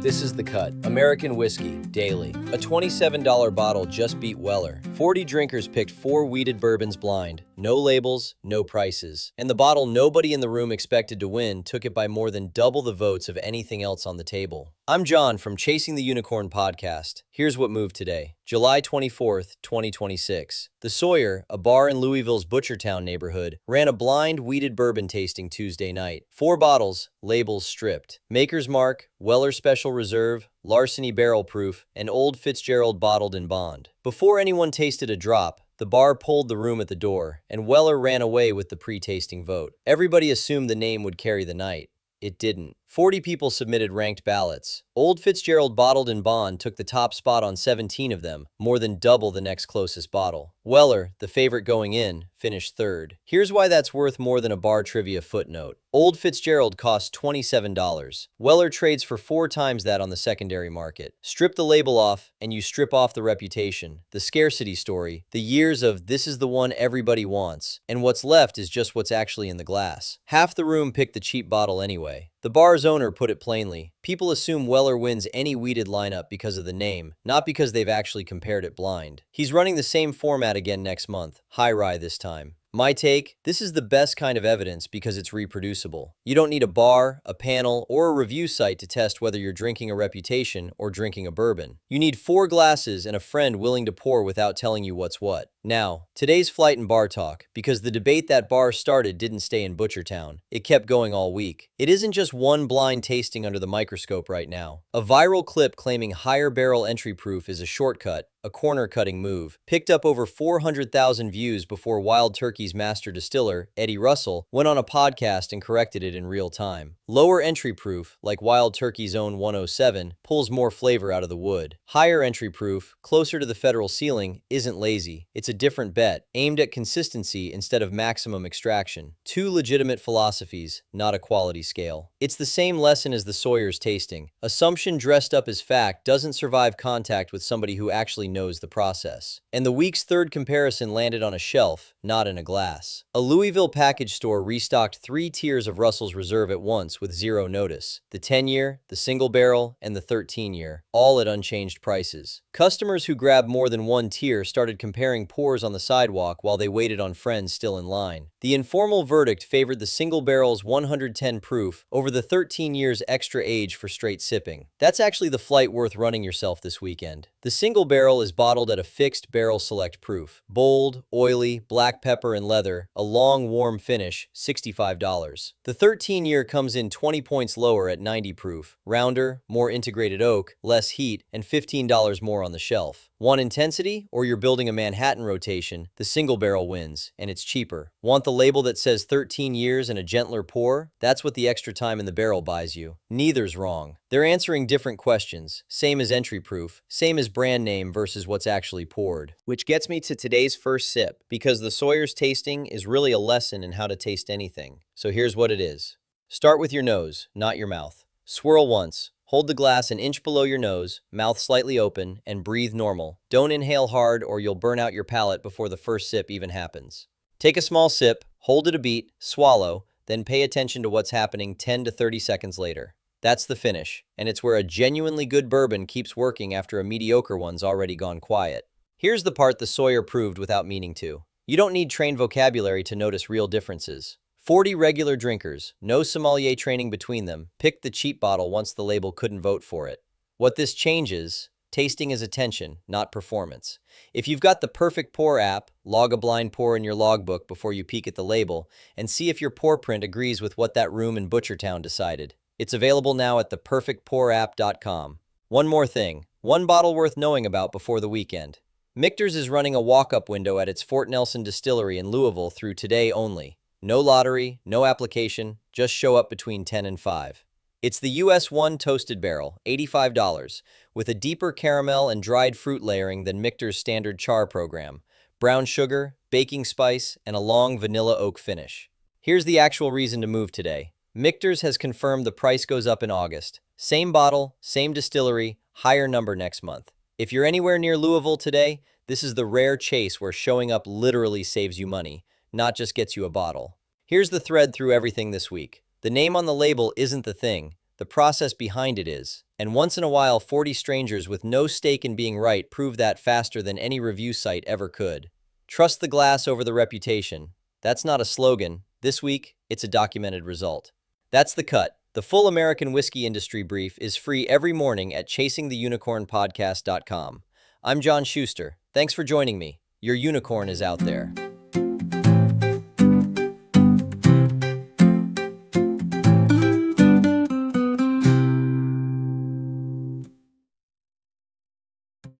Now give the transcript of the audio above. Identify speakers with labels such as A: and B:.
A: This is The Cut. American whiskey, daily. A $27 bottle just beat Weller. 40 drinkers picked 4 wheated bourbons blind. No labels, no prices. And the bottle nobody in the room expected to win took it by more than double the votes of anything else on the table. I'm John from Chasing the Unicorn podcast. Here's what moved today. July 24th, 2026. The Sawyer, a bar in Louisville's Butchertown neighborhood, ran a blind wheated bourbon tasting Tuesday night. 4 bottles, labels stripped. Maker's Mark, Weller Special Reserve, Larceny Barrel Proof, and Old Fitzgerald Bottled-in-Bond. Before anyone tasted a drop, the bar pulled the room at the door, and Weller ran away with the pre-tasting vote. Everybody assumed the name would carry the night. It didn't. 40 people submitted ranked ballots. Old Fitzgerald Bottled-in-Bond took the top spot on 17 of them, more than double the next closest bottle. Weller, the favorite going in, finished third. Here's why that's worth more than a bar trivia footnote. Old Fitzgerald costs $27. Weller trades for 4 times that on the secondary market. Strip the label off, and you strip off the reputation, the scarcity story, the years of this is the one everybody wants, and what's left is just what's actually in the glass. Half the room picked the cheap bottle anyway. The bar's owner put it plainly. People assume Weller wins any wheated lineup because of the name, not because they've actually compared it blind. He's running the same format again next month, high rye this time. My take, this is the best kind of evidence because it's reproducible. You don't need a bar, a panel, or a review site to test whether you're drinking a reputation or drinking a bourbon. You need 4 glasses and a friend willing to pour without telling you what's what. Now, today's flight and bar talk, because the debate that bar started didn't stay in Butchertown. It kept going all week. It isn't just one blind tasting under the microscope right now. A viral clip claiming higher barrel entry proof is a shortcut, a corner-cutting move, picked up over 400,000 views before Wild Turkey's master distiller, Eddie Russell, went on a podcast and corrected it in real time. Lower entry proof, like Wild Turkey's own 107, pulls more flavor out of the wood. Higher entry proof, closer to the federal ceiling, isn't lazy. It's a different bet, aimed at consistency instead of maximum extraction. 2 legitimate philosophies, not a quality scale. It's the same lesson as the Sawyer's tasting. Assumption dressed up as fact doesn't survive contact with somebody who actually knows the process. And the week's third comparison landed on a shelf, not in a glass. A Louisville package store restocked 3 tiers of Russell's Reserve at once with zero notice. The 10-year, the single barrel, and the 13-year, all at unchanged prices. Customers who grabbed more than one tier started comparing pours on the sidewalk while they waited on friends still in line. The informal verdict favored the single barrel's 110 proof over the 13 years extra age for straight sipping. That's actually the flight worth running yourself this weekend. The single barrel is bottled at a fixed barrel select proof. Bold, oily, black pepper and leather, a long warm finish, $65. The 13-year comes in 20 points lower at 90 proof. Rounder, more integrated oak, less heat, and $15 more on the shelf. Want intensity, or you're building a Manhattan rotation, the single barrel wins, and it's cheaper. Want the label that says 13 years and a gentler pour? That's what the extra time in the barrel buys you. Neither's wrong. They're answering different questions, same as entry proof, same as brand name versus what's actually poured. Which gets me to today's first sip, because the Sawyer's tasting is really a lesson in how to taste anything. So here's what it is. Start with your nose, not your mouth. Swirl once. Hold the glass an inch below your nose, mouth slightly open, and breathe normal. Don't inhale hard or you'll burn out your palate before the first sip even happens. Take a small sip, hold it a beat, swallow, then pay attention to what's happening 10 to 30 seconds later. That's the finish, and it's where a genuinely good bourbon keeps working after a mediocre one's already gone quiet. Here's the part the Sawyer proved without meaning to. You don't need trained vocabulary to notice real differences. 40 regular drinkers, no sommelier training between them, picked the cheap bottle once the label couldn't vote for it. What this changes, tasting is attention, not performance. If you've got the Perfect Pour app, log a blind pour in your logbook before you peek at the label, and see if your pour print agrees with what that room in Butchertown decided. It's available now at theperfectpourapp.com. One more thing, one bottle worth knowing about before the weekend. Michter's is running a walk-up window at its Fort Nelson distillery in Louisville through today only. No lottery, no application, just show up between 10 and 5. It's the US 1 toasted barrel, $85, with a deeper caramel and dried fruit layering than Michter's standard char program, brown sugar, baking spice, and a long vanilla oak finish. Here's the actual reason to move today. Michter's has confirmed the price goes up in August. Same bottle, same distillery, higher number next month. If you're anywhere near Louisville today, this is the rare chase where showing up literally saves you money, not just gets you a bottle. Here's the thread through everything this week. The name on the label isn't the thing. the process behind it is. And once in a while, 40 strangers with no stake in being right prove that faster than any review site ever could. Trust the glass over the reputation. That's not a slogan. This week, it's a documented result. That's The Cut. The full American whiskey industry brief is free every morning at chasingtheunicornpodcast.com. I'm John Schuster. Thanks for joining me. Your unicorn is out there.